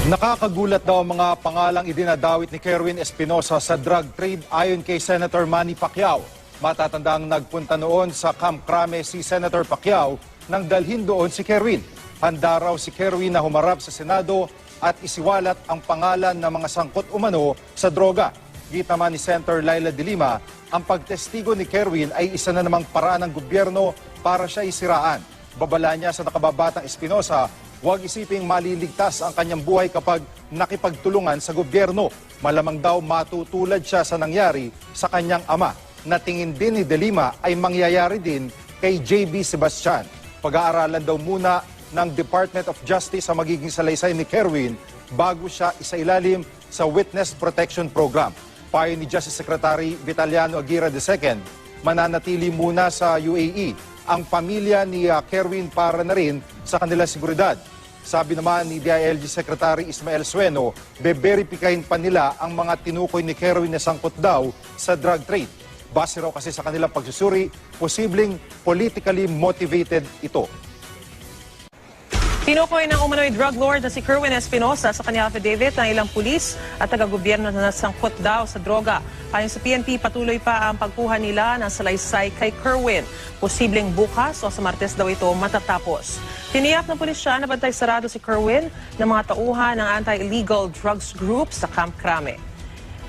Nakakagulat daw ang mga pangalang idinadawit ni Kerwin Espinosa sa drug trade ayon kay Senator Manny Pacquiao. Matatandang nagpunta noon sa Camp Crame si Senator Pacquiao nang dalhin doon si Kerwin. Handa raw si Kerwin na humarap sa Senado at isiwalat ang pangalan ng mga sangkot umano sa droga. Git naman ni Senator Laila de Lima, ang pagtestigo ni Kerwin ay isa na namang paraan ng gobyerno para siya isiraan. Babala niya sa nakababatang Espinosa, huwag isiping maliligtas ang kanyang buhay kapag nakipagtulungan sa gobyerno. Malamang daw matutulad siya sa nangyari sa kanyang ama, na tingin din ni De Lima ay mangyayari din kay JB Sebastian. Pag-aaralan daw muna ng Department of Justice ang magiging salaysay ni Kerwin bago siya isailalim sa Witness Protection Program. Payo ni Justice Secretary Vitaliano Aguirre II, mananatili muna sa UAE ang pamilya ni Kerwin para na rin sa kanilang seguridad. Sabi naman ni DILG Secretary Ismael Sueno, beberipikahin pa nila ang mga tinukoy ni Kerwin na sangkot daw sa drug trade. Base raw kasi sa kanilang pagsusuri, posibleng politically motivated ito. Tinukoy ng umano'y drug lord na si Kerwin Espinosa sa kanyang affidavit ng ilang pulis at taga-gobyerno na nasangkot daw sa droga. Ayon sa PNP, patuloy pa ang pagkuha nila ng salaysay kay Kerwin. Posibleng bukas o sa Martes daw ito matatapos. Tiniyak ng pulisya na bantay sarado si Kerwin ng mga tauhan ng anti-illegal drugs group sa Camp Crame.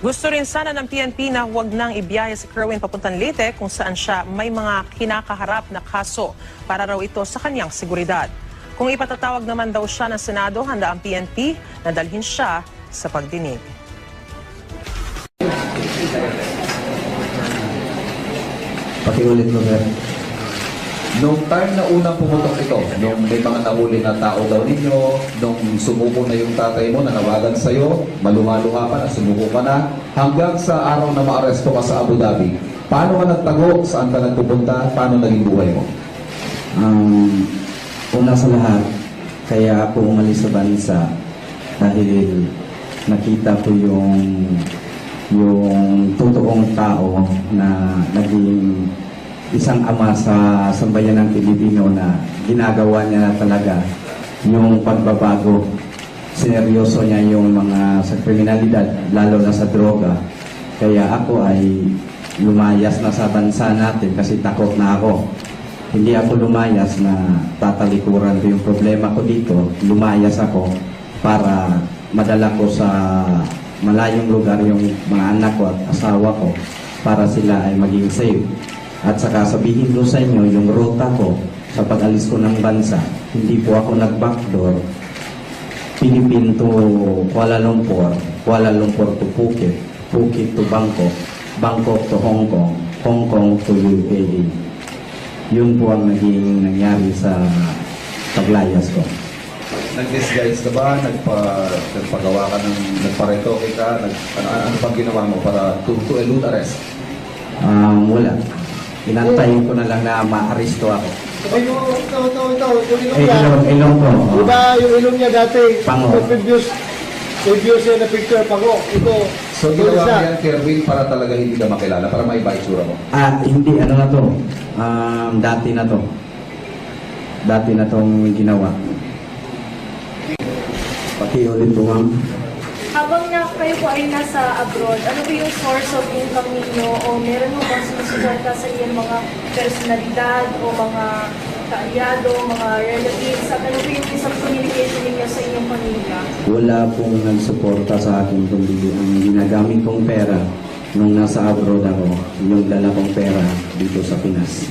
Gusto rin sana ng PNP na huwag nang ibiyahe si Kerwin papuntang Leyte kung saan siya may mga kinakaharap na kaso para raw ito sa kanyang seguridad. Kung ipatatawag naman daw siya ng Senado, handa ang PNP na dalhin siya sa pagdinig. Pakiulit mo, sir. Nung time na unang pumutok ito, nung may mga nahuli na tao daw ninyo, nung sumuko na yung tatay mo, nanawagan sa'yo, maluha-luha pa na, sumuko ka na, hanggang sa araw na maaresto ka sa Abu Dhabi, paano ka nagtago? Saan ka nagpupunta? Paano naging buhay mo? Una sa lahat, kaya ako umalis sa bansa dahil nakita ko yung totoong tao na naging isang ama sa sambayan ng Pilipino na ginagawa niya talaga yung pagbabago. Sineryoso niya yung mga sa kriminalidad, lalo na sa droga. Kaya ako ay lumayas na sa bansa natin kasi takot na ako. Hindi ako lumayas na tatalikuran ko yung problema ko dito. Lumayas ako para madala ko sa malayong lugar yung mga anak ko at asawa ko para sila ay maging safe. At saka sabihin ko sa inyo yung ruta ko sa pag-alis ko ng bansa. Hindi po ako nag-backdoor. Philippine to Kuala Lumpur, Kuala Lumpur to Phuket, Phuket to Bangkok, Bangkok to Hong Kong, Hong Kong to UAE. Yun po ang naging nangyari sa paglayas ko. Nag-disguise ka ba? Nagpagawa ka ng nagparetoke ka? Ano pang ginawa mo para to elude arrest? Wala. Inantayin ko na lang na ma-aristo ako. Ito. Ilong ko. Diba yung ilong niya dati? Pango. Previous na picture, pango. Ito. So ginawa mo yan, Kerwin, para talaga hindi ka makilala, para maiba itsura mo? Hindi. Ano na to? Dati na to. Dati na tong ginawa. Pakiulit po, ma'am. Habang kayo po ay nasa abroad, ano po yung source of income ninyo o meron mo bang sinusuporta sa inyong mga personalidad o mga kaalyado, mga relatives? At ano po yung isang communication ninyo sa inyong pamilya? Wala pong nagsuporta sa akin kundi ang ginagamit kong pera nung nasa abroad ako, yung dala kong pera dito sa Pinas.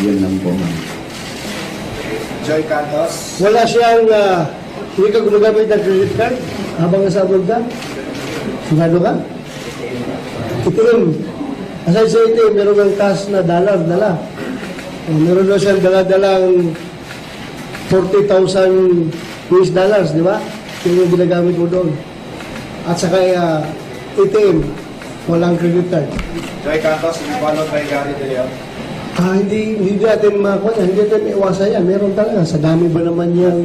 Yun lang po, ma'am. Joy Cantos? Wala siyang, hindi ka gumagamit ng credit card habang nasa abroad ka? Sigado ka? ATM. Aside sa ATM, meron ng cash na dollar, dala. Meron daw siyang dala-dalang 40,000 US dollars, di ba? Yung ginagamit mo doon. At saka ATM, walang credit card. Joy Cantos, ipalot kay Gary De Leon? Hindi natin makuha, hindi natin iwasan yan. Meron talaga. Sa dami ba naman yung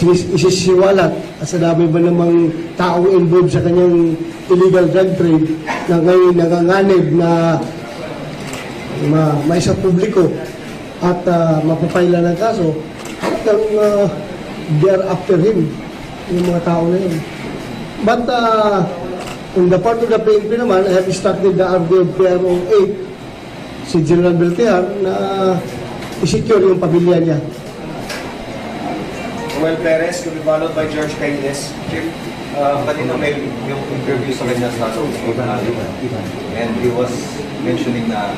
isisiwalat at sa dami ba namang taong involved sa kanyang illegal drug trade na ngayon nanganganib na maisa publiko at mapapailan ng kaso, hanggang they are after him, yung mga tao na yun. But on the part of the PNP naman, I have instructed the RD of PRO 8, si General Beltiar, na i-secure yung pamilya niya. Joel Perez, to be followed by George Caines. Chief, kanina may yung interview sa kanya sa and he was mentioning na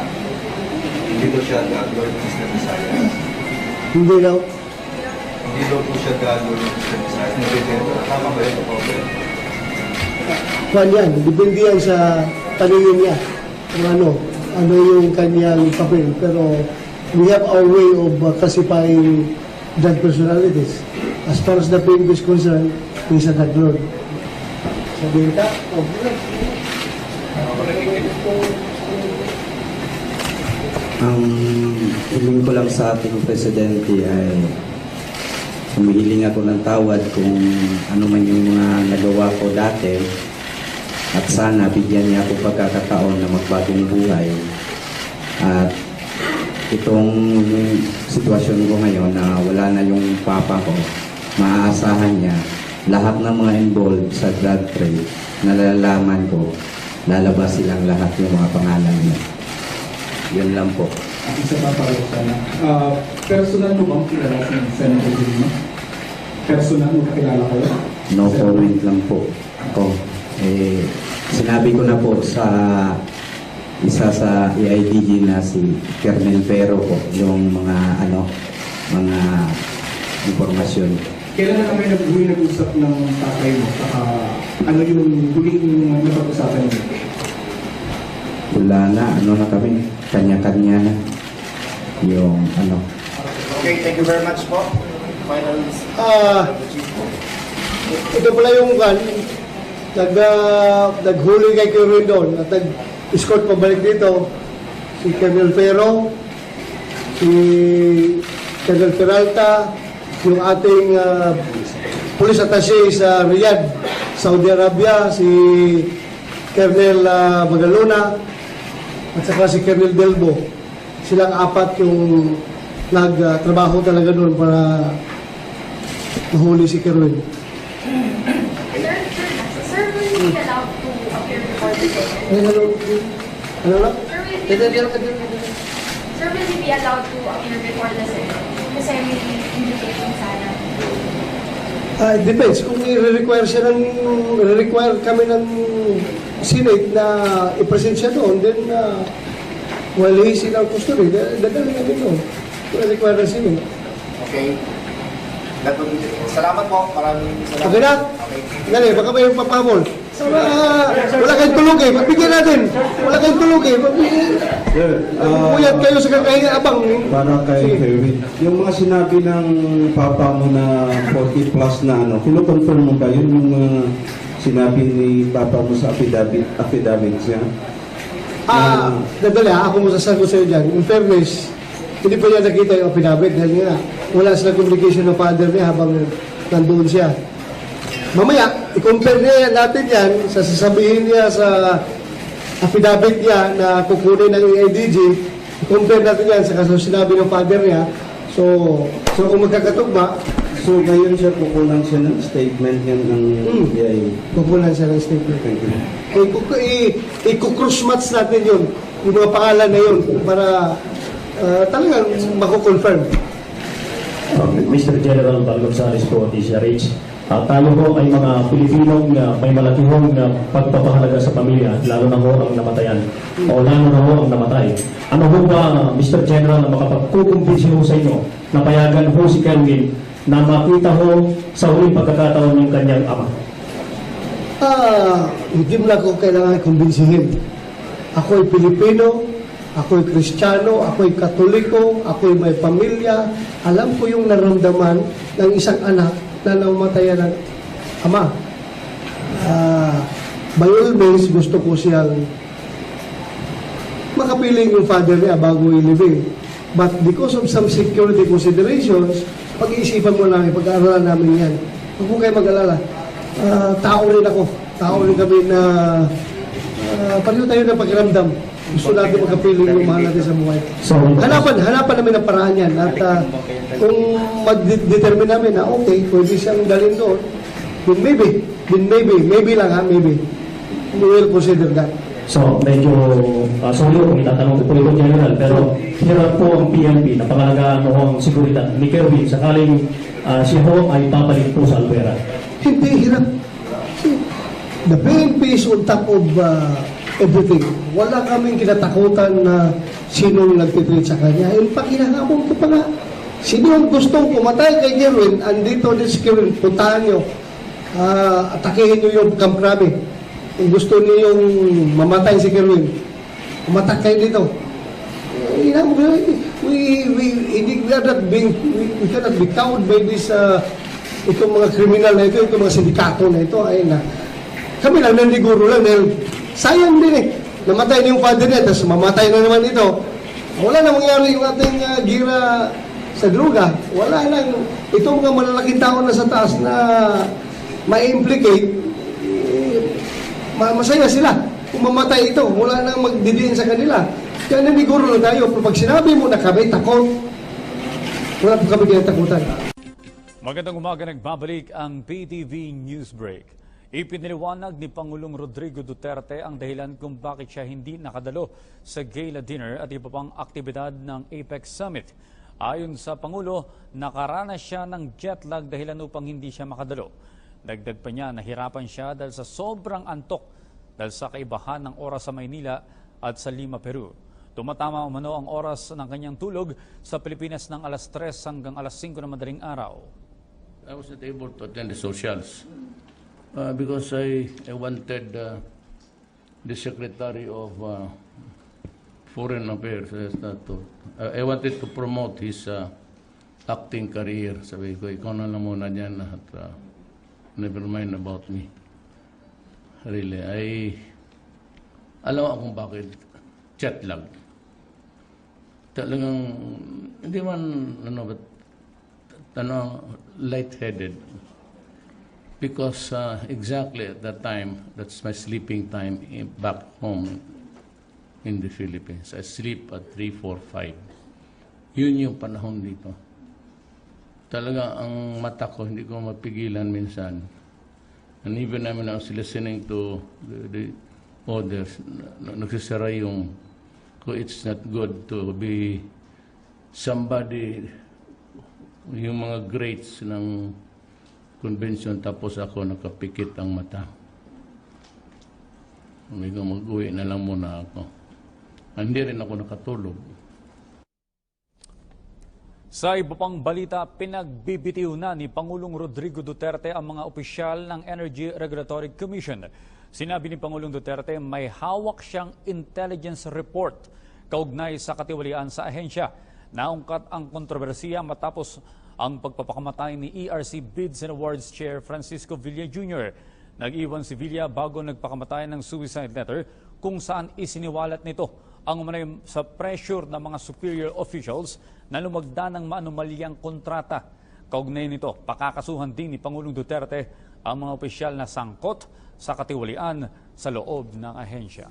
hindi daw siya Lord Mr. Messiah. Hindi daw. Hindi daw po siya Lord Mr. Messiah. Tama ba yun? Kwan yan, depende yan sa paningin niya. Kung ano yung kanyang papel. Pero we have our way of classifying drug personalities. As far as the PNP is concerned, he's a drug lord. Sabihin ka, okay. Ang hiling ko lang sa ating presidente ay humihiling ako ng tawad kung ano man yung mga nagawa ko dati at sana bigyan niya ako pagkakataon na magbagong buhay. At itong sitwasyon ko ngayon na wala na yung papa ko, maaasahan niya lahat ng mga involved sa drug trade, nalalaman ko, lalabas silang lahat yung mga pangalan niya. Yun lang po. Ang isa pa para sana. Personal mo bang kilala si Senator Dilma? Personal mo kilala kayo? No comment lang po ako. Sinabi ko na po sa isa sa EIDG na si Colonel Pero po yung mga mga impormasyon. Kailan na kami nag-usap ng tatay mo? Saka ano yung huling napag-usapan niyo? Wala na, na kami, kanya-kanya na yung Okay, thank you very much po. Final Ito pala yung naghuli kay Kerwin doon at nag-escort pabalik dito si Colonel Pero, si Colonel Peralta, yung ating police attaché sa Riyadh, Saudi Arabia, si Colonel Magalona, at saka si Colonel Delbo. Silang apat yung nagtrabaho talaga doon para mahuli si Kerwin. Sir, will you be allowed to appear before the Senate? Ano lang? Sir, will you be allowed to appear before the Senate? Kasi may invitation sana. It depends. Kung i-require kami ng Senate na i-present siya doon, then while he's in our custody, dadalhin namin doon. Kung i-require ng Senate. Okay. Salamat po. Maraming salamat. Okay na? Dali, baka may papamol. Wala kayong tulog eh. Pagbigyan natin. Wala kayong tulog eh. Puyat kayo sa kakahinga abang. Para kay Kerwin. Yung mga sinabi ng papa mo na 40 plus na kinukonfirm mo ba yun yung sinabi ni papa mo sa affidavit siya? Nadali ako mo sasagot sa'yo dyan. In fairness, hindi pa niya nakita yung affidavit dahil nga wala silang communication ng father niya habang nandoon siya. Mamaya, i-compare niya natin yan sa sasabihin niya sa affidavit niya na kukunin ng EIDG. I-compare natin yan sa sinabi ng father niya. So kung magkakatugma, So ngayon siya kukunan siya ng statement yan ng EIDG. kukunan siya ng statement. Thank you. I-cross-match natin yun, yung mga pangalan na yun, para talagang mako-confirm. Mr. General Gonzales po, DCRH. Tayo po ay mga Pilipinong may malakihong pagpapahalaga sa pamilya, lalo na ho ang namatayan o lalo na ho ang namatay. Ano ho ba, Mr. General, na makapagkukumbinsi ho sa inyo na payagan ho si Kerwin na makita ho sa huling pagkakataon ng kanyang ama? Hindi mo na ako kailangan kumbinsihin. Ako'y Pilipino, ako'y Kristiyano, ako'y Katoliko, ako'y may pamilya. Alam ko yung naramdaman ng isang anak na namatayan ng ama. By all means, gusto ko siyang makapiling yung father niya bago ilibing. But because of some security considerations, pag-iisipan mo namin, pag-aaralan namin yan. Huwag mo kayo mag-alala. Tao rin ako. Tao rin kami na pareho tayo ng pakiramdam. Gusto natin magkapiling yung mahal natin sa buhay. So, Hanapan namin ang paraan yan. At kung mag-determine namin na okay, pwede siyang dalhin doon, then maybe lang ha, maybe, we will consider that. So, medyo, sorry kung itatanong ko po ito, General, pero hirap po ang PNP na pangalagaan mo ang seguridad ni Kerwin sakaling siya ho ay papalit po sa Albuera. Hindi hirap. See, the PNP is on top of everything. Wala kaming kinatakutan na sinong nagtitreat sa kanya. In fact, hinahabol ko pa nga. Sino yung gustong pumatay kay Kerwin, andito din si Kerwin, puntahan nyo, atakihin nyo yung Camp Crame. Kung gusto niyo yung mamatay si Kerwin, umatak kayo dito. We cannot be cowed by this, itong mga kriminal na ito, itong mga sindikato na ito, ay na. Kami lang nandiguro lang dahil sayang din eh. Namatay na yung father niya, tapos mamatay na naman ito. Wala na mangyari yung ating gira sa droga. Wala lang. Itong mga malalaking tao na sa taas na ma-implicate, masaya sila. Kung mamatay ito, wala nang magdidiin sa kanila. Kaya naniguro lang tayo. Pero pag sinabi mo na kami takot, wala po kami kinatakutan. Magandang umaga, nagbabalik ang PTV Newsbreak. Ipiniliwanag ni Pangulong Rodrigo Duterte ang dahilan kung bakit siya hindi nakadalo sa gala dinner at iba pang aktibidad ng APEC Summit. Ayon sa Pangulo, nakaranas siya ng jet lag dahilan upang hindi siya makadalo. Dagdag pa niya, nahirapan siya dahil sa sobrang antok dahil sa kaibahan ng oras sa Maynila at sa Lima, Peru. Tumatama umano ang oras ng kanyang tulog sa Pilipinas ng alas 3 hanggang alas 5 ng madaling araw. I was not able to attend the socials because I wanted the Secretary of Foreign Affairs I wanted to promote his acting career. Sabi ko, ikaw na lang muna dyan at never mind about me. Really, alam akong bakit jet lag. Talagang, hindi man, lightheaded. Because exactly at that time, that's my sleeping time back home in the Philippines. I sleep at 3, 4, 5. Yun yung panahon dito. Talaga ang mata ko, hindi ko mapigilan minsan. And even I was listening to the others, nagsisara yung, it's not good to be somebody, yung mga greats ng convention, tapos ako nakapikit ang mata. Mag-uwi na lang muna ako. Hindi rin ako nakatulog. Sa iba pang balita, pinagbibitiw na ni Pangulong Rodrigo Duterte ang mga opisyal ng Energy Regulatory Commission. Sinabi ni Pangulong Duterte may hawak siyang intelligence report kaugnay sa katiwalian sa ahensya. Naungkat ang kontrobersiya matapos ang pagpapakamatay ni ERC Bids and Awards Chair Francisco Villa Jr. Nag-iwan si Villa bago nagpakamatay ng suicide letter kung saan isiniwalat nito ang umanay sa pressure ng mga superior officials na lumagda ng maanumalyang kontrata. Kaugnay nito, pakakasuhan din ni Pangulong Duterte ang mga opisyal na sangkot sa katiwalian sa loob ng ahensya.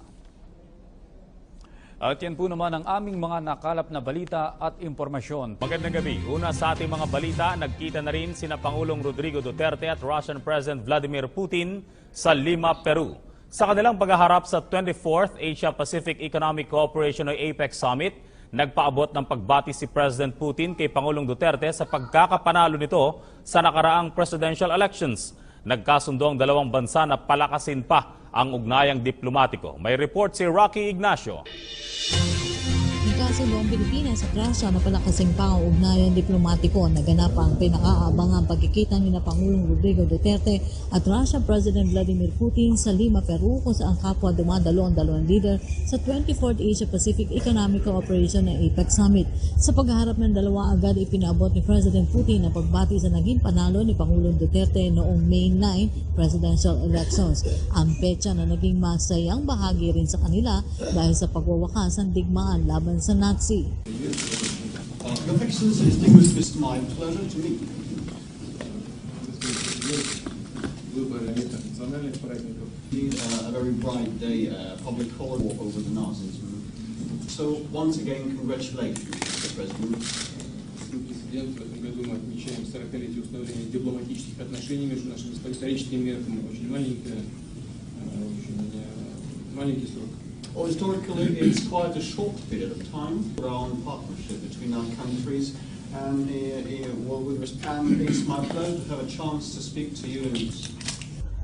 At yan po naman ang aming mga nakalap na balita at impormasyon. Magandang gabi. Una sa ating mga balita, nagkita na rin sina Pangulong Rodrigo Duterte at Russian President Vladimir Putin sa Lima, Peru. Sa kanilang paghaharap sa 24th Asia-Pacific Economic Cooperation o APEC Summit, nagpaabot ng pagbati si President Putin kay Pangulong Duterte sa pagkakapanalo nito sa nakaraang presidential elections. Nagkasundo ang dalawang bansa na palakasin pa ang ugnayang diplomatiko. May report si Rocky Ignacio. Nagkasundo ang Pilipinas at Russia na palakasin pa ang ugnayang diplomatiko. Naganap ang pinakaabangang pagkikita ni Pangulong Rodrigo Duterte at Russia President Vladimir Putin sa Lima, Peru, kung saan kapwa dumadalo ang dalawang leader sa 24th Asia-Pacific Economic Cooperation ng APEC Summit. Sa pagharap ng dalawa, agad ipinabot ni President Putin ang pagbati sa naging panalo ni Pangulong Duterte noong May 9 presidential elections. Ang petsa na naging masayang bahagi rin sa kanila dahil sa pagwawakas ng digmaan laban sa Nazi. Your Excellency, distinguished Mr. My pleasure to meet you. A very bright day, public holiday over the Nazis. So once again, congratulations, Mr. President. президент. В этом году мы отмечаем 40-летие установления дипломатических отношений между нашими историческими мерками. Очень маленький срок. Or historically, it's quite a short period of time around partnership between our countries. And well, with respect, it's my pleasure to have a chance to speak to you.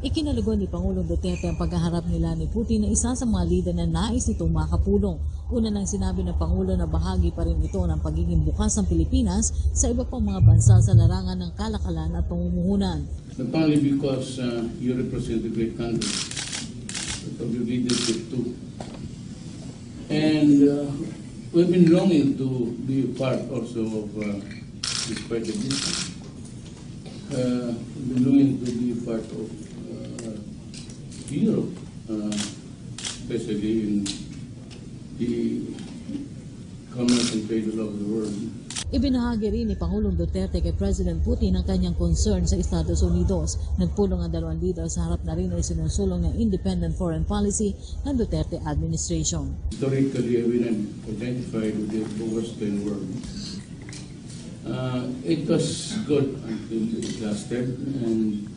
Ikinalagon ni Pangulong Duterte ang paghaharap nila ni Putin na isa sa mga lider na nais itong makapulong. Una nang sinabi ng Pangulo na bahagi pa rin ito ng pagiging bukas ng Pilipinas sa iba pang mga bansa sa larangan ng kalakalan at pamumuhunan. Not only because you represent a great country, but of your leadership too. And we've been longing to be a part also of this part of this. We've been longing to be a part of Europe, especially in the commerce and trade all over the world. Ibinahagi rin ni Pangulong Duterte kay President Putin ang kanyang concern sa Estados Unidos. Nagpulong ang dalawang leader sa harap na rin ay sinusulong ng independent foreign policy ng Duterte administration. Historically, we identified with the Western world. It was good until it lasted, and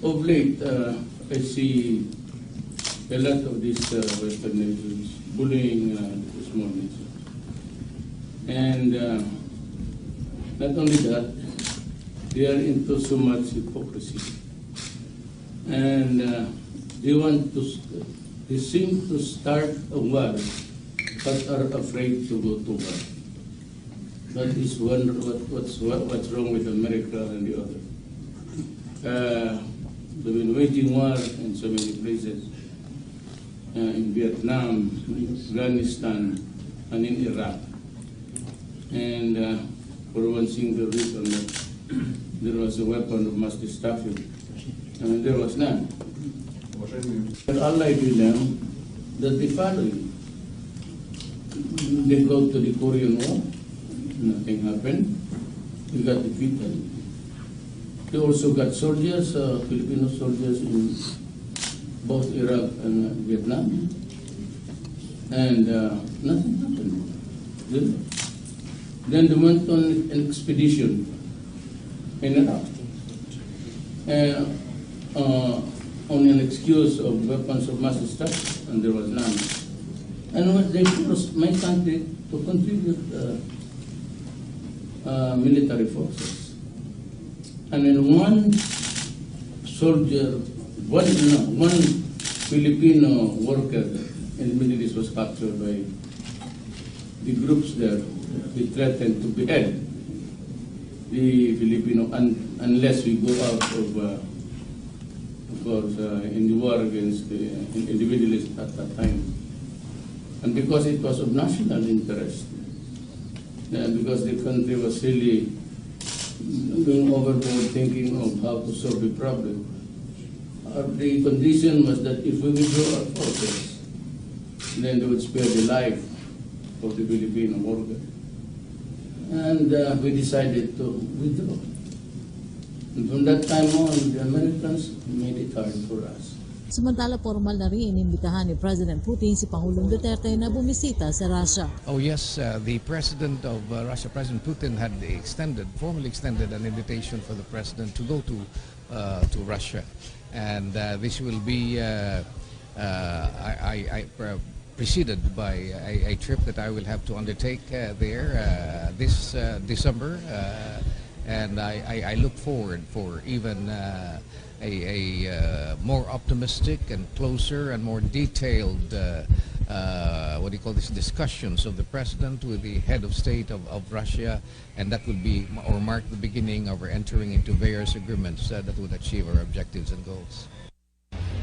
of late, I see a lot of these Western nations bullying the small nations. And not only that, they are into so much hypocrisy. And they seem to start a war, but are afraid to go to war. That is what's wrong with America and the other. They've been waging war in so many places, in Vietnam, in Afghanistan, and in Iraq. And for one single reason that there was a weapon of mass destruction, and there was none. But allied with them, that they follow you. They go to the Korean War, nothing happened. We got defeated. They also got soldiers, Filipino soldiers in both Iraq and Vietnam, and nothing happened. Then they went on an expedition in Iraq, on an excuse of weapons of mass destruction, and there was none. And they forced my country to contribute military forces. And then one soldier, one Filipino worker in the Middle East was captured by the groups there. They threatened to behead the Filipino unless we go out of course, in the war against the individualists at that time. And because it was of national interest, because the country was really going overboard thinking of how to solve the problem, the condition was that if we withdraw our forces, then they would spare the life of the Filipino worker. And we decided to withdraw. And from that time on, the Americans made it hard for us. Samantala, formal na rin inimbitahan ni President Putin si Pangulong Duterte na bumisita sa Russia. Oh yes, the President of Russia, President Putin, had formally extended an invitation for the President to go to Russia. And this will be preceded by a trip that I will have to undertake there this December, and I look forward for even a more optimistic and closer and more detailed discussions of the President with the head of state of Russia, and that will be or mark the beginning of our entering into various agreements that would achieve our objectives and goals.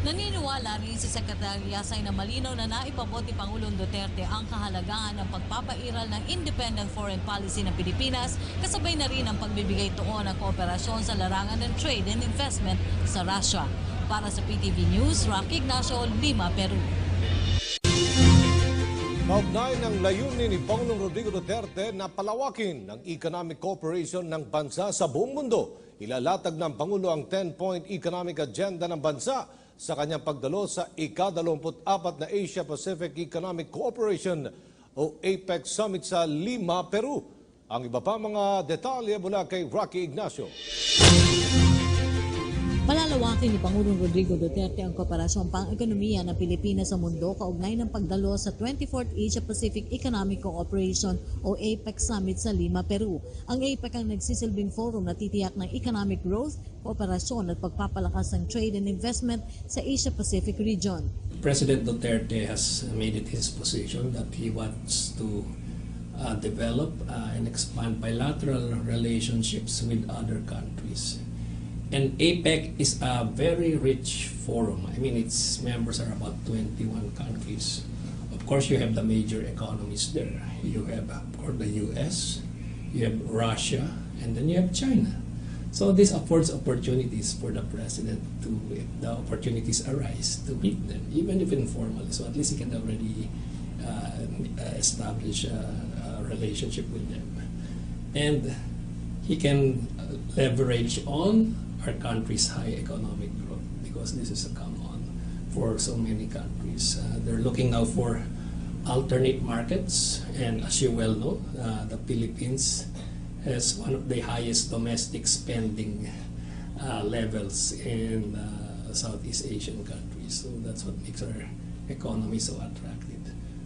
Naniniwala rin si Secretary Yasay na malinaw na naipabot ni Pangulong Duterte ang kahalagahan ng pagpapairal ng independent foreign policy ng Pilipinas, kasabay na rin ang pagbibigay tuon ng kooperasyon sa larangan ng trade and investment sa Russia. Para sa PTV News, Rocky Ignacio, Lima, Peru. Kaugnay ng layunin ni Pangulong Rodrigo Duterte na palawakin ng economic cooperation ng bansa sa buong mundo, ilalatag ng Pangulo ang 10-point economic agenda ng bansa sa kanyang pagdalo sa ika-24 na Asia-Pacific Economic Cooperation o APEC Summit sa Lima, Peru. Ang iba pa mga detalye mula kay Rocky Ignacio. Palalawakin ni Pangulong Rodrigo Duterte ang kooperasyong pang-ekonomiya ng Pilipinas sa mundo kaugnay ng pagdalo sa 24th Asia-Pacific Economic Cooperation o APEC Summit sa Lima, Peru. Ang APEC ang nagsisilbing forum na titiyak ng economic growth, kooperasyon at pagpapalakas ng trade and investment sa Asia-Pacific region. President Duterte has made it his position that he wants to develop and expand bilateral relationships with other countries. And APEC is a very rich forum. I mean, its members are about 21 countries. Of course, you have the major economies there. You have, of course, the US, you have Russia, and then you have China. So this affords opportunities for the president to, if the opportunities arise, to meet them, even if informally. So at least he can already establish a relationship with them. And he can leverage on our country's high economic growth, because this is a common for so many countries. They're looking now for alternate markets, and as you well know, the Philippines has one of the highest domestic spending levels in Southeast Asian countries. So that's what makes our economy so attractive.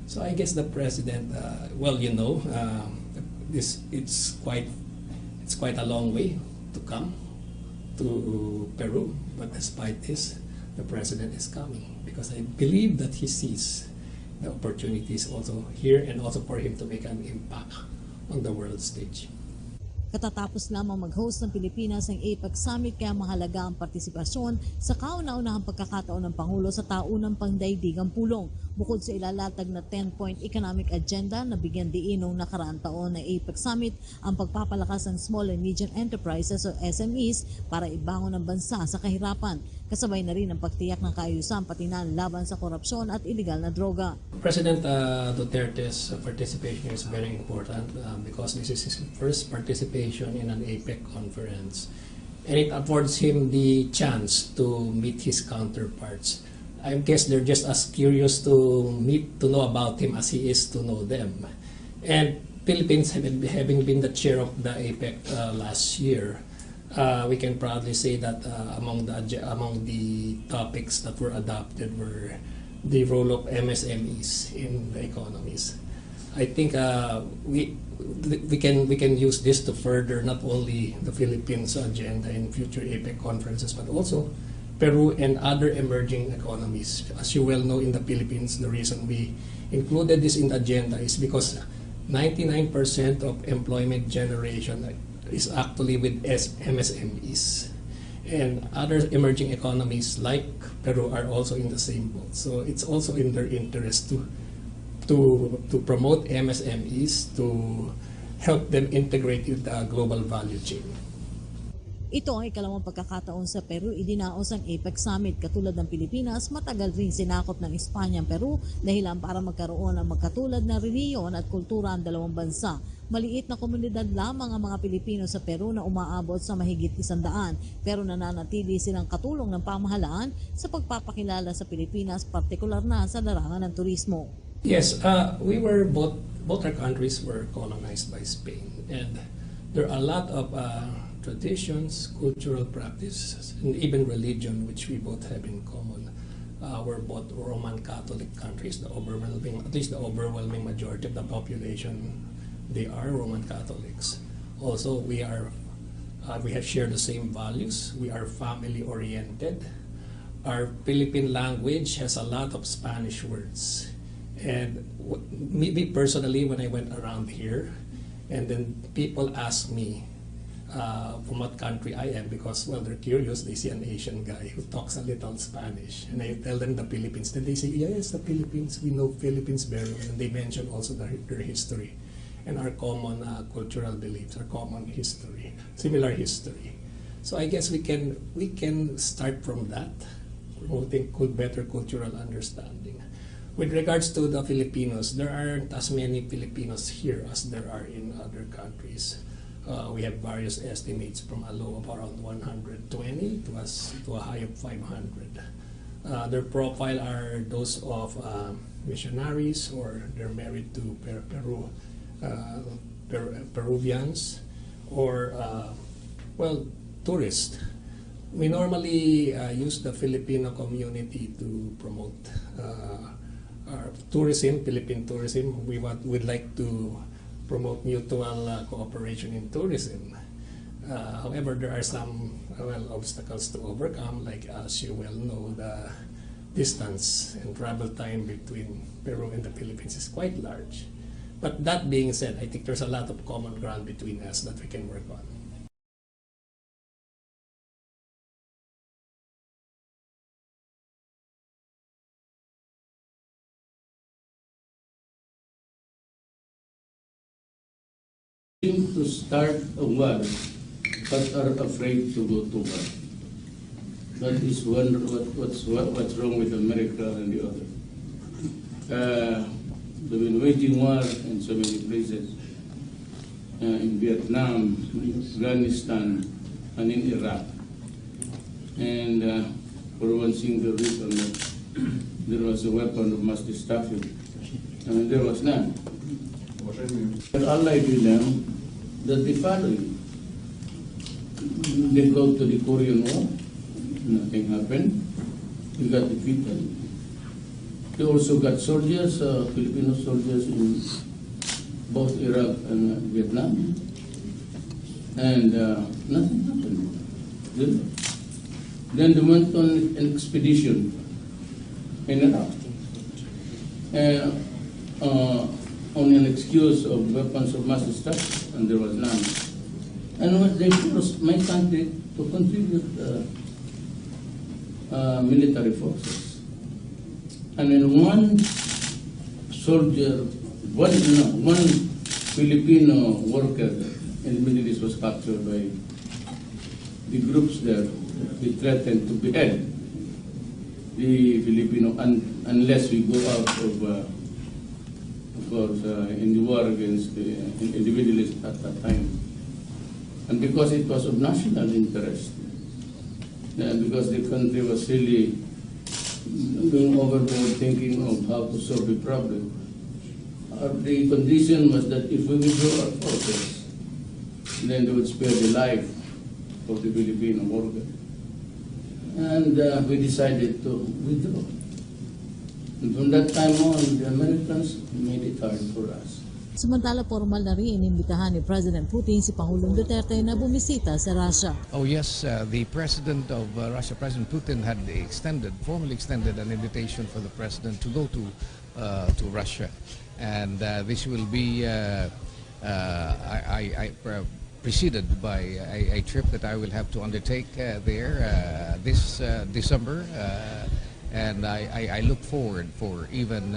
So I guess the president, well, you know, it's quite a long way to come to Peru, but despite this, the president is coming because I believe that he sees the opportunities also here and also for him to make an impact on the world stage. Katatapos lamang mag-host ng Pilipinas ng APEC Summit kaya mahalaga ang partisipasyon sa kauna-unahang pagkakataon ng Pangulo sa taunang pangdaigdigang pulong. Bukod sa ilalatag na 10-point economic agenda na bigyan diin noong nakaraang taon ng APEC Summit ang pagpapalakas ng small and medium enterprises o SMEs para ibangon ang bansa sa kahirapan. Kasabay na rin ang pagtiyak ng kaayusan pati na laban sa korupsyon at iligal na droga. President Duterte's participation is very important because this is his first participation in an APEC conference, and it affords him the chance to meet his counterparts. I guess they're just as curious to know about him as he is to know them. And Philippines, having been the chair of the APEC last year, we can proudly say that among the topics that were adopted were the role of MSMEs in the economies. I think we can use this to further not only the Philippines agenda in future APEC conferences, but also Peru and other emerging economies. As you well know, in the Philippines, the reason we included this in the agenda is because 99% of employment generation is actually with MSMEs. And other emerging economies like Peru are also in the same boat. So it's also in their interest to promote MSMEs, to help them integrate with the global value chain. Ito ang ikalawang pagkakataon sa Peru idinaos ang APEC Summit. Katulad ng Pilipinas, matagal rin sinakop ng Espanya ang Peru dahilan para magkaroon ng magkatulad na reliyon at kultura ang dalawang bansa. Maliit na komunidad lamang ang mga Pilipino sa Peru na umaabot sa mahigit 100, pero nananatili silang katulong ng pamahalaan sa pagpapakilala sa Pilipinas, partikular na sa larangan ng turismo. Yes, we were both our countries were colonized by Spain, and there are a lot of traditions, cultural practices, and even religion which we both have in common. We're both Roman Catholic countries. At least the overwhelming majority of the population, they are Roman Catholics. Also, we have shared the same values. We are family oriented. Our Philippine language has a lot of Spanish words. And me personally, when I went around here, and then people ask me from what country I am, because, well, they're curious. They see an Asian guy who talks a little Spanish, and I tell them the Philippines. Then they say, yes, the Philippines. We know Philippines very well. And they mention also their history and our common cultural beliefs, our common history, similar history. So I guess we can start from that, promoting better cultural understanding. With regards to the Filipinos, there aren't as many Filipinos here as there are in other countries. We have various estimates from a low of around 120 to a high of 500. Their profile are those of missionaries, or they're married to Peru Peruvians or, tourists. We normally use the Filipino community to promote our tourism, Philippine tourism. We'd like to promote mutual cooperation in tourism. However, there are some obstacles to overcome, like as you well know, the distance and travel time between Peru and the Philippines is quite large. But that being said, I think there's a lot of common ground between us that we can work on. To start a war, but are afraid to go to war. That is what's wrong with America and the other. They've been waging war in so many places, in Vietnam, Afghanistan, and in Iraq. And for one single reason, that there was a weapon of mass destruction. I mean, there was none. We're allied with them, that the following. They go to the Korean War, nothing happened. We got defeated. They also got soldiers, Filipino soldiers in both Iraq and Vietnam. And nothing happened. Then they went on an expedition in Iraq. On an excuse of weapons of mass destruction, and there was none. And they forced my country to contribute military forces. And then one soldier, one Filipino worker in the Middle East was captured by the groups there. They threatened to behead the Filipino unless we go out of course, in the war against in the Middle East at that time. And because it was of national interest, because the country was really going overboard thinking of how to solve the problem, the condition was that if we withdraw our forces, then they would spare the life of the Filipino worker. And we decided to withdraw. And from that time on, the Americans made it hard for us. Samantala, formal na rin inimbitahan ni President Putin si Pangulong Duterte na bumisita sa Russia. Oh yes, the President of Russia, President Putin, had formally extended an invitation for the President to go to Russia. And this will be preceded by a trip that I will have to undertake there this December. And I look forward for even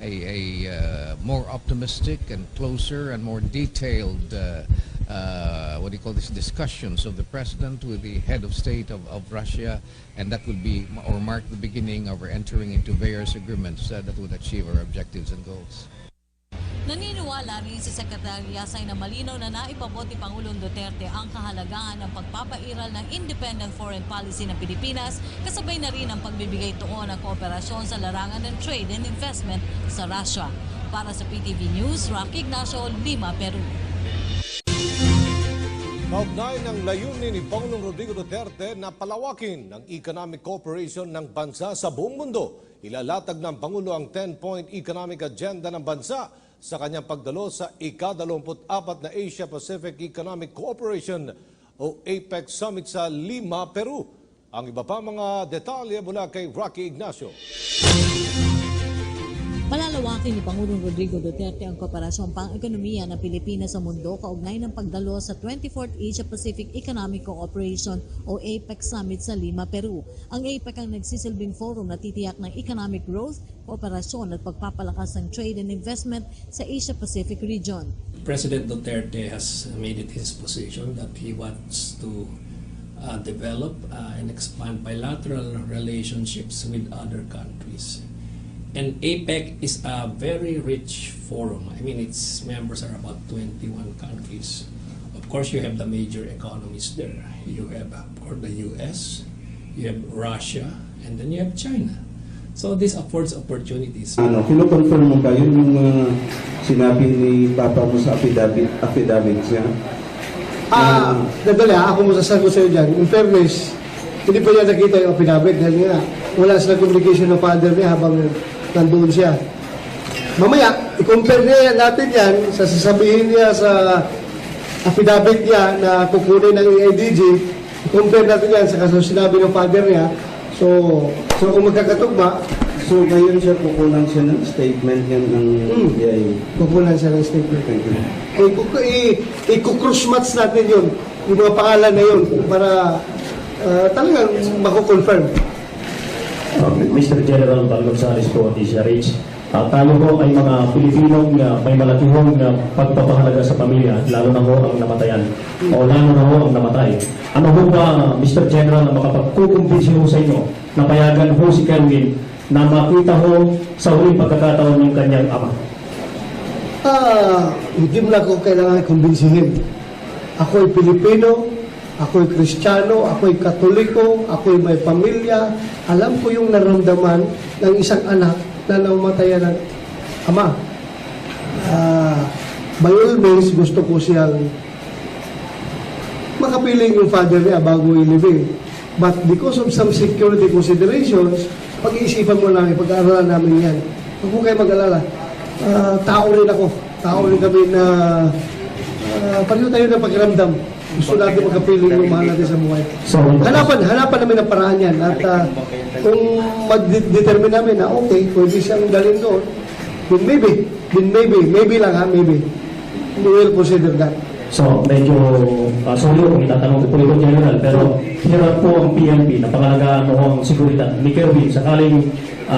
a more optimistic and closer and more detailed discussions of the President with the head of state of Russia, and that will be or mark the beginning of our entering into various agreements that would achieve our objectives and goals. Naniniwala rin si Secretary Yasay na malinaw na naipabot ni Pangulong Duterte ang kahalagahan ng pagpapairal ng independent foreign policy ng Pilipinas, kasabay na rin ang pagbibigay tuon ng kooperasyon sa larangan ng trade and investment sa Russia. Para sa PTV News, Rocky Ignacio, Lima, Peru. Kaugnay ng layunin ni Pangulong Rodrigo Duterte na palawakin ang economic cooperation ng bansa sa buong mundo, ilalatag ng Pangulo ang 10-point economic agenda ng bansa sa kanyang pagdalo sa ika-24 na Asia-Pacific Economic Cooperation o APEC Summit sa Lima, Peru. Ang iba pa mga detalye mula kay Rocky Ignacio. Palalawakin ni Pangulong Rodrigo Duterte ang kooperasyon pang-ekonomiya ng Pilipinas sa mundo kaugnay ng pagdalo sa 24th Asia-Pacific Economic Cooperation o APEC Summit sa Lima, Peru. Ang APEC ang nagsisilbing forum na titiyak ng economic growth, kooperasyon at pagpapalakas ng trade and investment sa Asia-Pacific region. President Duterte has made it his position that he wants to develop and expand bilateral relationships with other countries. And APEC is a very rich forum. I mean, its members are about 21 countries. Of course, you have the major economies there. You have, of course, the US, you have Russia, and then you have China. So this affords opportunities. Kino-confirm mo ba yun yung sinabi ni Papa mo sa affidavit niya? Nadali ako masasagot sa'yo dyan. In fairness, hindi pa niya nakita yung affidavit dahil nga wala sila communication ng father niya habang nandoon siya. Mamaya, i-compare niya natin yan sa sasabihin niya sa affidavit niya na kukunin ng EIDG, i-compare natin yan sa sinabi ng father niya. So kung magkakatugma, so ngayon siya kukunan siya ng statement yan ng EIDG. Kukunan siya ng statement. I-cross-match natin yun, yung mga pangalan na yun, para talagang mako-confirm. Mr. General Val Gonzales po, DCRH. Tayo po ay mga Pilipinong may malakihong pagpapahalaga sa pamilya, lalo na ho ang namatayan o lalo na ho ang namatay. Ano ho ba, Mr. General, na makapagkukumpinsi ho sa inyo na payagan ho si Kerwin na makita ho sa huling pagkakataon ng kanyang ama? Hindi mo na ako kailangan kumbinsihin. Ako'y Pilipino, ako'y Kristiyano, ako'y Katoliko, ako'y may pamilya. Alam ko yung naramdaman ng isang anak na namatayan ng ama. By all means, gusto ko siyang makapiling yung father niya bago ilibing. But because of some security considerations, pag-iisipan mo namin, pag-aaralan namin yan. Huwag mo kayo mag-alala. Tao rin ako. Tao rin kami na pareho tayo ng pakiramdam. Gusto natin makapiling yung mahal natin sa buhay. Hanapan namin ang paraan yan. At kung mag-determine namin na okay, pwede siyang dalhin doon, then maybe lang ha, maybe. We will consider that. So, medyo, sorry kung itatanong ko po ito, General, pero hirap po ang PNP na pangalagaan mo ang seguridad ni Kerwin sakaling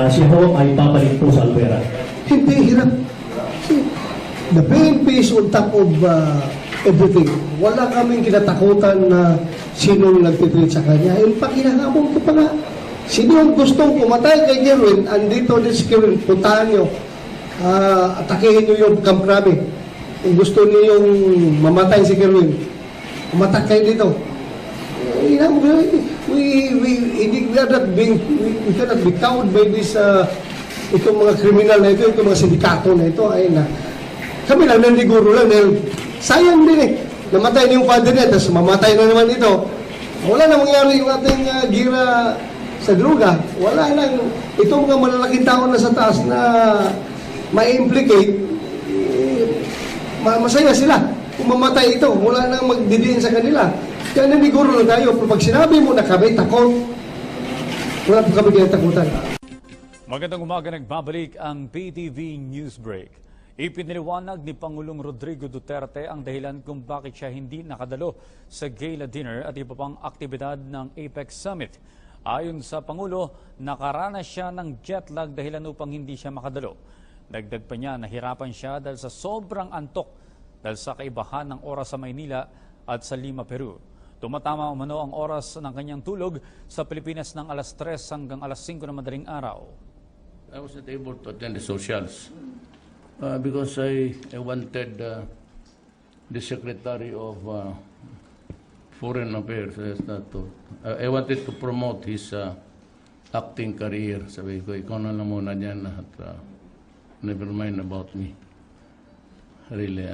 siya ho ay papalit po sa Alvera. Hindi hirap. The PNP is on top of everything. Wala kaming kinatakutan na sinong nagtitreat sa kanya. In fact, hinahamon ko pa nga. Sino ang gustong pumatay kay Kerwin, andito din si Kerwin, puntahan nyo. Atakihin nyo yung Camp Crame. Kung gusto niyo yung mamatay si Kerwin, umatak kayo dito. We cannot be cowed by this, itong mga kriminal na ito, itong mga sindikato na ito. Ay na. Kami lang nandiguro lang dahil sayang din eh. Namatay na yung father niya, tapos mamatay na naman ito. Wala na mangyari yung ating gira sa droga. Wala lang. Itong mga malalaking tao na sa taas na ma-implicate, masaya sila. Kung mamatay ito, wala nang magdidiin sa kanila. Kaya naniguro lang tayo. Pero pag sinabi mo na kami takot, wala po kami kinatakutan. Magandang umaga, nagbabalik ang PTV News Break. Ipiniliwanag ni Pangulong Rodrigo Duterte ang dahilan kung bakit siya hindi nakadalo sa gala dinner at iba pang aktibidad ng APEC Summit. Ayon sa Pangulo, nakaranas siya ng jet lag dahilan upang hindi siya makadalo. Dagdag pa niya, nahirapan siya dahil sa sobrang antok dahil sa kaibahan ng oras sa Maynila at sa Lima, Peru. Tumatama umano ang oras ng kanyang tulog sa Pilipinas ng alas 3 hanggang alas 5 na madaling araw. I was not able to attend the socials because I wanted the Secretary of Foreign Affairs I wanted to promote his acting career. Sabi ko, ikaw na lang muna dyan at never mind about me. Really,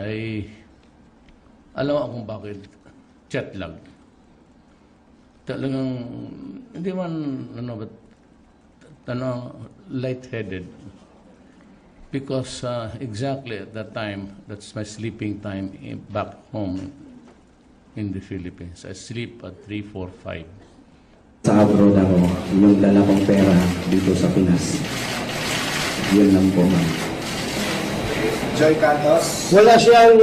alam mo kung bakit jet lag. Talagang, hindi man, lightheaded. Because exactly at that time, that's my sleeping time back home in the Philippines. I sleep at 3, 4, 5. Sa abroad ako, yung dala kong pera dito sa Pinas. Yun lang po, ma'am. Joy Cantos? Wala siyang,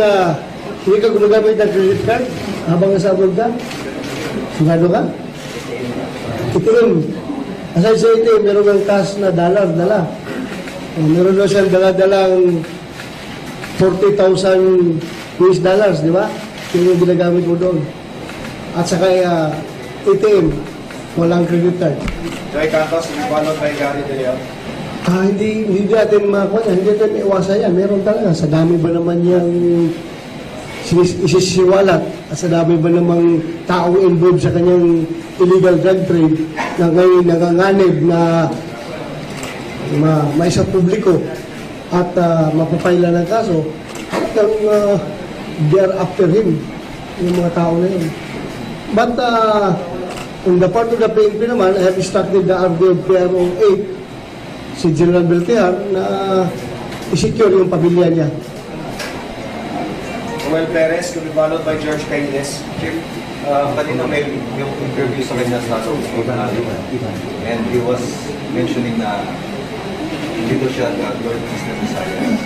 hindi ka gumagamit ng credit card habang nasa abroad ka? Sigado ka? Ito rin. Aside sa ito, meron ng cash na dollar, dala. Meron na siyang dala-dalang 40,000 US dollars, di ba? Yung ginagamit mo doon. At saka ATM, walang credit card. Joy Cantos, followed by Gary De Leon. Hindi natin makuha yan. Hindi natin iwasan yan. Meron talaga. Sa dami ba naman yung isisiwalat at sa dami ba namang taong involved sa kanyang illegal drug trade na ngayon nanganganib na maisa publiko at mapapaila ng kaso, hanggang they are after him, yung mga tao na yun. But on the part of the PNP naman, I have instructed the RD of PRO 8, si General Beltiar, na i-secure yung pamilya niya. Joel Perez to be followed by George Caines. Chief, kanina may yung interview sa kanya sa and he was mentioning na dito siya gagawin ng Mr. Visayas.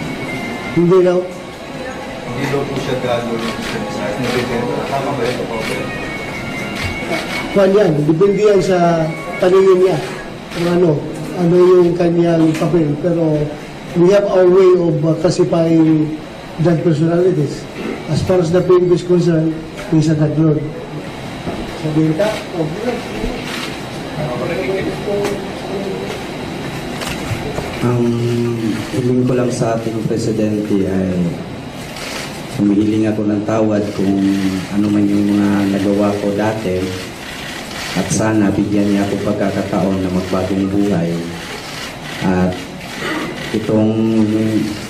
Hindi daw. Hindi daw po siya gagawin ng Mr. Visayas. Tama ba ito po? Kwan yan, depende yan sa paningin niya. Kung ano yung kanyang papel. Pero we have our way of classifying drug personalities. As far as the PNP is concerned, he's a drug lord. Sabihin ka, Ang hiling ko lang sa ating presidente ay humihiling ako ng tawad kung ano man yung mga nagawa ko dati at sana bigyan niya ako pagkakataon na magbagong buhay. At itong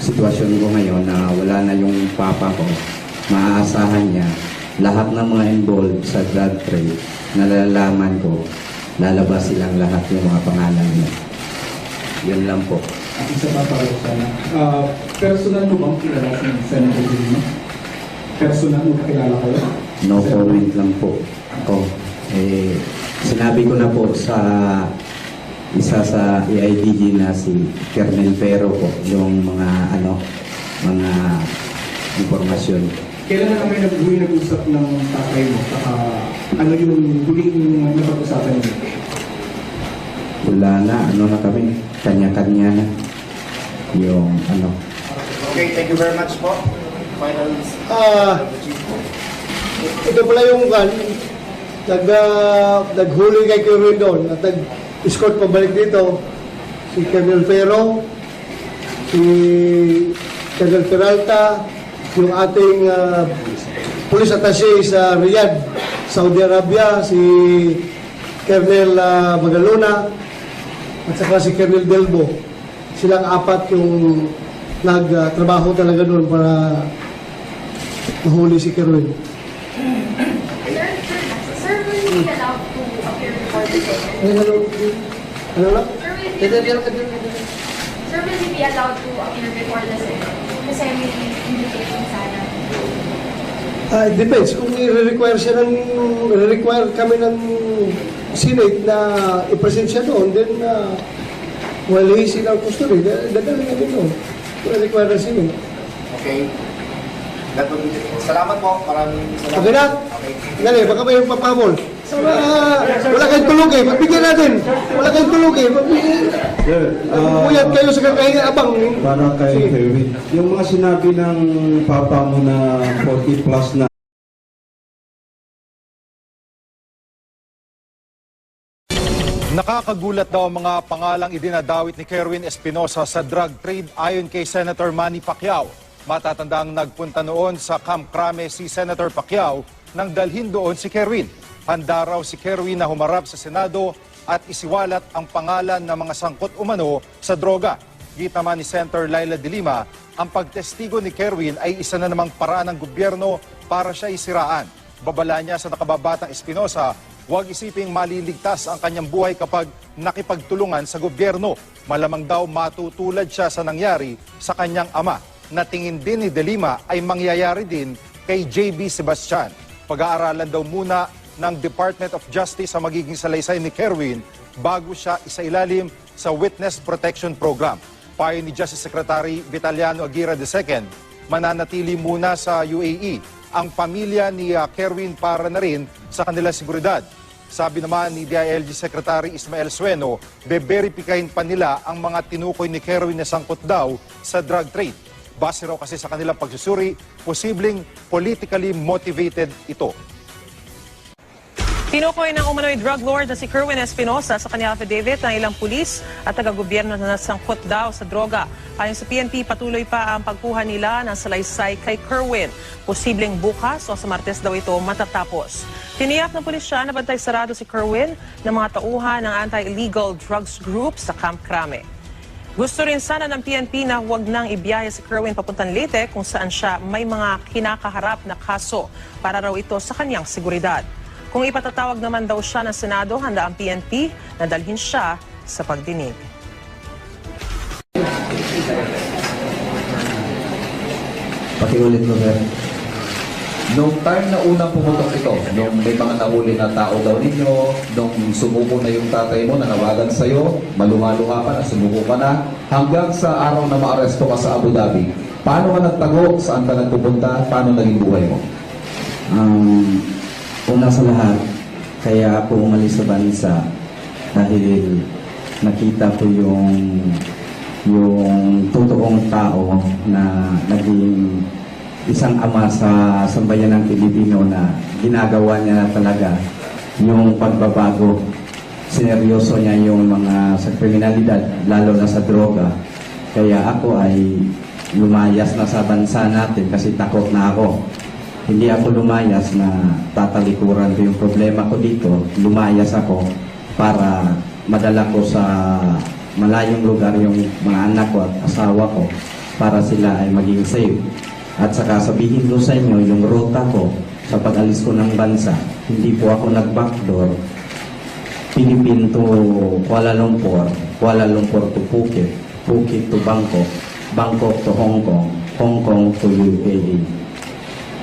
sitwasyon ko ngayon na wala na yung papa ko, maaasahan niya lahat ng mga involved sa drug trade na nalalaman ko, lalabas silang lahat yung mga pangalan niya. Yun lang po. Isa pa para sana. Personal mo bang kilala si Senator Dilma? Personal mo kakilala kayo? No comment lang po ako. Sinabi ko na po sa isa sa EIDG na si Kernel Pero po yung mga mga informasyon. Kailan na kami nag-usap ng tatay mo? Ano yung huling napag-usapan niyo? Wala na, na kami, kanya-kanya na yung Okay, thank you very much po. Final. Ito pala yung naghuli kay Kerwin doon at nag-escort pabalik dito si Kernel Pero, si Kernel Peralta, yung ating police attaché sa Riyadh, Saudi Arabia, si Kernel Magalona, at saka si Kernel Delbo. Silang apat yung nagtrabaho talaga doon para mahuli si Kerwin. Sir, will you be allowed to appear before the Senate? Ano lang? Sir, will you be allowed to appear before the Senate? Kasi may invitation sana. It depends. Kung i-require kami ng Senate na i-present siya doon, then while he's in our custody, dadalhin namin doon. Kung i-require ng Senate. Okay. Salamat po. Maraming salamat. Okay na? Dali, baka may papamol. Wala kayong tulog eh. Pagbigyan natin. Wala kayong tulog eh. Puyat kayo sa kakahinga abang. Para kay Kerwin, yung mga sinabi ng papa mo na 40 plus na Nakakagulat daw ang mga pangalang idinadawit ni Kerwin Espinosa sa drug trade ayon kay Senator Manny Pacquiao. Matatandang nagpunta noon sa Camp Crame si Senator Pacquiao nang dalhin doon si Kerwin. Handa raw si Kerwin na humarap sa Senado at isiwalat ang pangalan ng mga sangkot umano sa droga. Gita man ni Senator Laila de Lima, ang pagtestigo ni Kerwin ay isa na namang paraan ng gobyerno para siya isiraan. Babala niya sa nakababatang Espinosa, huwag isiping maliligtas ang kanyang buhay kapag nakipagtulungan sa gobyerno. Malamang daw matutulad siya sa nangyari sa kanyang ama, na tingin din ni De Lima ay mangyayari din kay JB Sebastian. Pag-aaralan daw muna ng Department of Justice ang magiging salaysay ni Kerwin bago siya isailalim sa Witness Protection Program. Payo ni Justice Secretary Vitaliano Aguirre II, mananatili muna sa UAE ang pamilya ni Kerwin para na rin sa kanilang seguridad. Sabi naman ni DILG Secretary Ismael Sueno, beberipikahin pa nila ang mga tinukoy ni Kerwin na sangkot daw sa drug trade. Base raw kasi sa kanilang pagsusuri, posibleng politically motivated ito. Tinukoy ng umano'y drug lord na si Kerwin Espinosa sa kanyang affidavit ng ilang pulis at taga-gobyerno na nasangkot daw sa droga. Ayon sa PNP, patuloy pa ang pagkuha nila ng salaysay kay Kerwin. Posibleng bukas o sa Martes daw ito matatapos. Tiniyak ng pulisya na bantay sarado si Kerwin ng mga tauhan ng anti-illegal drugs group sa Camp Crame. Gusto rin sana ng PNP na huwag nang ibiyahe si Kerwin papuntang Leyte kung saan siya may mga kinakaharap na kaso para raw ito sa kanyang seguridad. Kung ipatatawag naman daw siya ng Senado, handa ang PNP na dalhin siya sa pagdinig. Pakiulit mo, sir. Nung time na unang pumutok ito, nung may mga nahuli na tao daw ninyo, nung sumuko na yung tatay mo, nanawagan sa'yo, maluha-luha pa na, sumuko ka na, hanggang sa araw na maaresto ka sa Abu Dhabi, paano ka nagtago? Saan ka nagpupunta? Paano naging buhay mo? Una sa lahat, kaya ako umalis sa bansa dahil nakita ko yung totoong tao na naging isang ama sa sambayan ng Pilipino na ginagawa niya na talaga yung pagbabago. Sineryoso niya yung mga sa kriminalidad, lalo na sa droga. Kaya ako ay lumayas na sa bansa natin kasi takot na ako. Hindi ako lumayas na tatalikuran ko yung problema ko dito. Lumayas ako para madala ko sa malayong lugar yung mga anak ko at asawa ko para sila ay maging safe. At saka sabihin ko sa inyo, yung ruta ko sa pag-alis ko ng bansa, hindi po ako nag-backdoor. Philippine to Kuala Lumpur, Kuala Lumpur to Phuket, Phuket to Bangkok, Bangkok to Hong Kong, Hong Kong to UAE.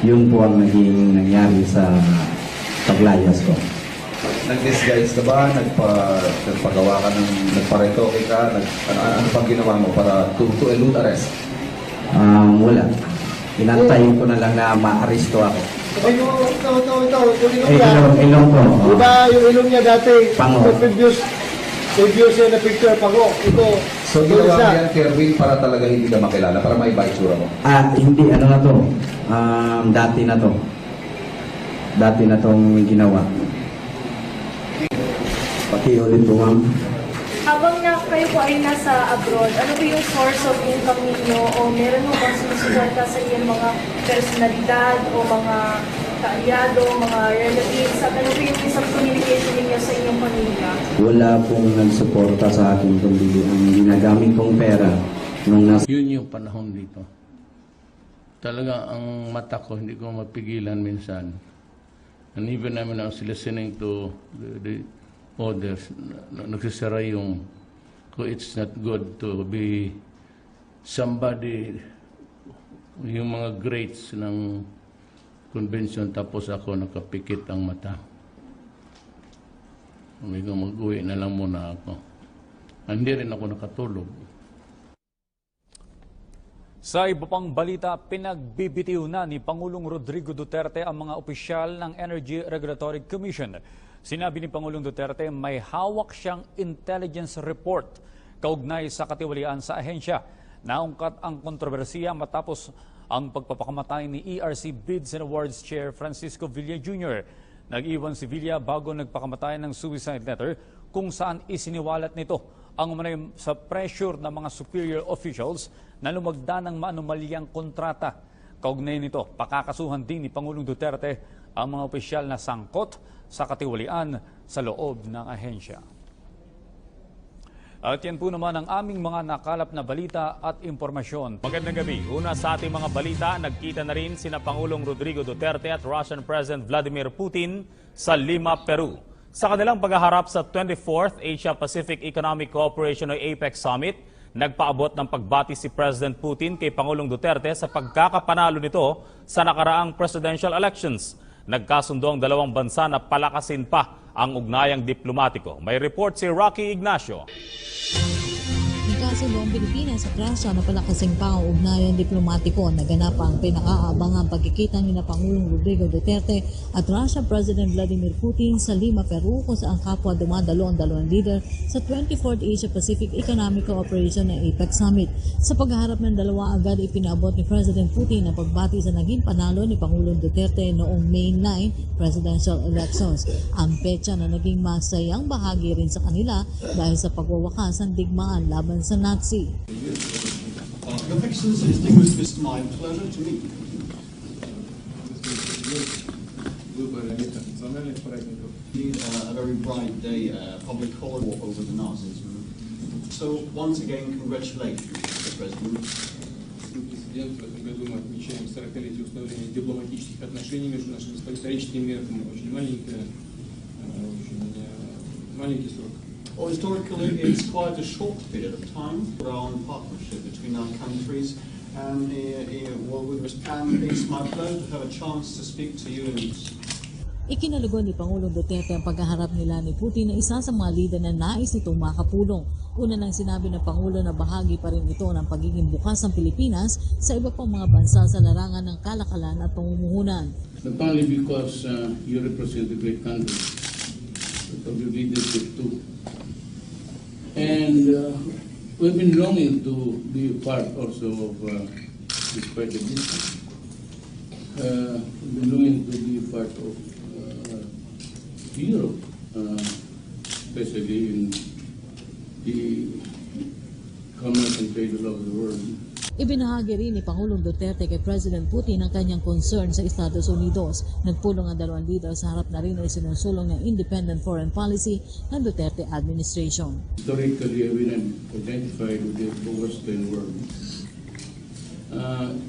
Yun po ang naging nangyari sa paglayas ko. Nag-disguise ka ba? Nagpagawa ka ng nagparetoke ka? Ano pang ginawa mo para to elude arrest? Wala. Inantayin ko na lang na ma-aristo ako. Ito. Ilong ko. Diba yung ilong niya dati? Pango. Previous yan na picture, pango. Ito. So ginawa mo yan, Kerwin, para talaga hindi ka makilala, para maiba itsura mo? Hindi. Ano na to? Dati na to. Dati na tong ginawa. Pakiulit po, ma'am. Habang kayo po ay nasa abroad, ano ba yung source of income ninyo o meron mo bang sumusuporta sa iyong mga personalidad o mga kaalyado, mga relatives, at ano ba yung isang communication ninyo sa inyong pamilya? Wala pong nagsuporta sa akin kundi ang ginagamit kong pera nung nasa... Yun yung panahon dito. Talaga ang mata ko, hindi ko mapigilan minsan. And even I was listening to the others, nagsisira yung it's not good to be somebody, yung mga greats ng convention, tapos ako nakapikit ang mata. Mag-uwi na lang muna ako. Hindi rin ako nakatulog. Sa iba pang balita, pinagbibitiw na ni Pangulong Rodrigo Duterte ang mga opisyal ng Energy Regulatory Commission. Sinabi ni Pangulong Duterte may hawak siyang intelligence report kaugnay sa katiwalian sa ahensya. Naungkat ang kontrobersiya matapos ang pagpapakamatay ni ERC Bids and Awards Chair Francisco Villa Jr. Nag-iwan si Villa bago nagpakamatay ng suicide letter kung saan isiniwalat nito ang umanay sa pressure ng mga superior officials na lumagda ng maanumalyang kontrata. Kaugnay nito, pakakasuhan din ni Pangulong Duterte ang mga opisyal na sangkot sa katiwalian sa loob ng ahensya. At yan po naman ang aming mga nakalap na balita at impormasyon. Magandang gabi. Una sa ating mga balita, nagkita na rin sina Pangulong Rodrigo Duterte at Russian President Vladimir Putin sa Lima, Peru. Sa kanilang paghaharap sa 24th Asia-Pacific Economic Cooperation o APEC Summit, nagpaabot ng pagbati si President Putin kay Pangulong Duterte sa pagkakapanalo nito sa nakaraang presidential elections. Nagkasundo ang dalawang bansa na palakasin pa ang ugnayang diplomatiko. May report si Rocky Ignacio. Nagkasundo ang Pilipinas at Russia na palakasin pa ang ugnayan diplomatiko. Naganap ang pinakaabangang pagkikita ni Pangulong Rodrigo Duterte at Russian President Vladimir Putin sa Lima, Peru, kung saan kapwa dumadalo ang dalawang leader sa 24th Asia-Pacific Economic Cooperation na APEC Summit. Sa pagharap ng dalawa, agad ipinaabot ni President Putin ang pagbati sa naging panalo ni Pangulong Duterte noong May 9 presidential elections. Ang petsa na naging masayang bahagi rin sa kanila dahil sa pagwawakas ng digmaan laban sa Nazi. Your Excellency, distinguished Mr. My pleasure to meet you. A very bright day, public holiday over the Nazis. So once again, congratulations, Mr. President. Президент, в этом году мы отмечаем 40-летие установления дипломатических отношений между нашими историческими мерками. Очень маленький срок. Well, historically, it's quite a short period of time for our partnership between our countries. And well, we wish Pam Ace Martlo to have a chance to speak to you. Ikinalagon ni Pangulong Duterte ang paghaharap nila ni Putin na isa sa mga lider na nais nitong makapulong. Una nang sinabi ng Pangulo na bahagi pa rin ito ng pagiging bukas ng Pilipinas sa iba pang mga bansa sa larangan ng kalakalan at pamumuhunan. Not only because you represent a great country, but of your leadership too. And we've been longing to be a part also of this part of this. We've been longing to be a part of Europe, especially in the commerce and trade all over the world. Ibinahagi rin ni Pangulong Duterte kay President Putin ang kanyang concern sa Estados Unidos. Nagpulong ang dalawang leader sa harap na rin ay sinusulong ng independent foreign policy ng Duterte administration. Historically, we have identified with the Western world.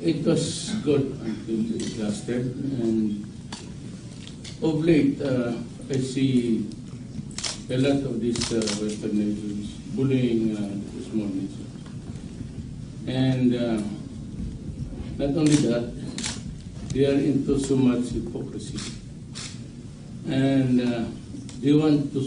It was good until it lasted, and of late, I see a lot of these Western nations bullying the small nations. And not only that, they are into so much hypocrisy. And they want to